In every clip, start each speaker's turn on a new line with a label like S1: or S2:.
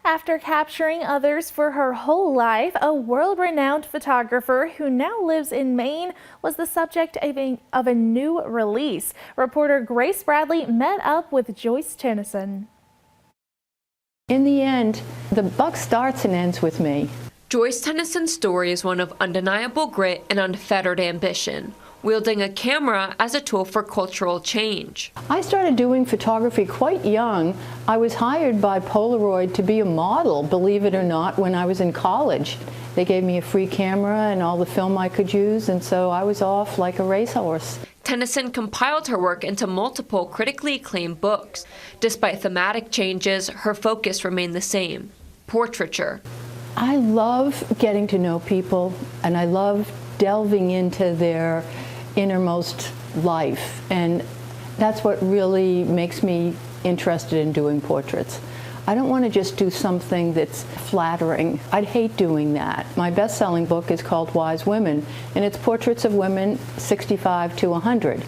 S1: After capturing others for her whole life, a world-renowned photographer who now lives in Maine was the subject of a new release. Reporter Grace Bradley met up with Joyce Tenneson.
S2: In the end, the buck starts and ends with me.
S3: Joyce Tenneson's story is one of undeniable grit and unfettered ambition, wielding a camera as a tool for cultural change.
S2: I started doing photography quite young. I was hired by Polaroid to be a model, believe it or not, when I was in college. They gave me a free camera and all the film I could use, and so I was off like a racehorse.
S3: Tenneson compiled her work into multiple critically acclaimed books. Despite thematic changes, her focus remained the same: portraiture.
S2: I love getting to know people, and I love delving into their innermost life, and that's what really makes me interested in doing portraits. I don't want to just do something that's flattering. I'd hate doing that. My best-selling book is called Wise Women, and it's portraits of women 65 to 100.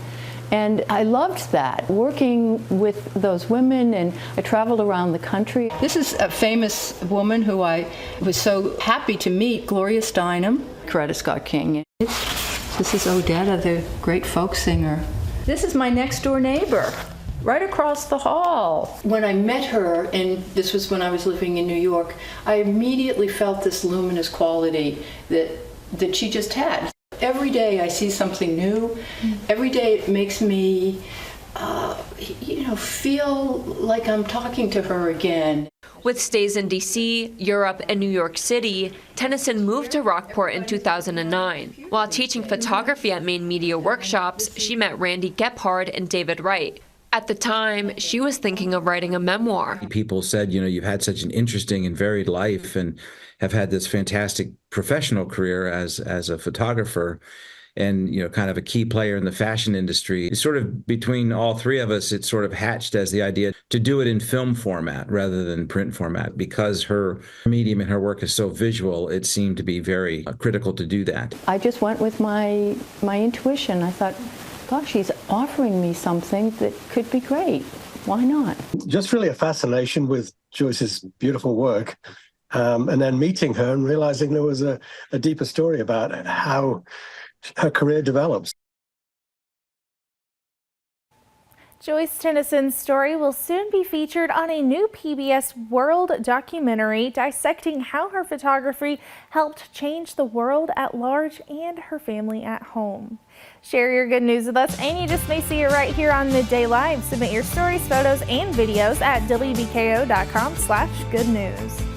S2: And I loved that, working with those women, and I traveled around the country. This is a famous woman who I was so happy to meet, Gloria Steinem, Coretta Scott King. This is Odetta, the great folk singer. This is my next door neighbor, right across the hall. When I met her, and this was when I was living in New York, I immediately felt this luminous quality that she just had. Every day I see something new. Every day it makes me, feel like I'm talking to her again.
S3: With stays in D.C., Europe, and New York City, Tenneson moved to Rockport in 2009. While teaching photography at Maine Media Workshops, she met Randy Gephardt and David Wright. At the time, she was thinking of writing a memoir.
S4: People said, you've had such an interesting and varied life and have had this fantastic professional career as a photographer and, kind of a key player in the fashion industry. It's sort of between all three of us, it sort of hatched as the idea to do it in film format rather than print format. Because her medium and her work is so visual, it seemed to be very critical to do that.
S2: I just went with my intuition. I thought, gosh, she's offering me something that could be great. Why not?
S5: Just really a fascination with Joyce's beautiful work. And then meeting her and realizing there was a deeper story about how her career develops.
S1: Joyce Tennesson's story will soon be featured on a new PBS World documentary dissecting how her photography helped change the world at large and her family at home. Share your good news with us, and you just may see it right here on Midday Live. Submit your stories, photos, and videos at wbko.com/goodnews.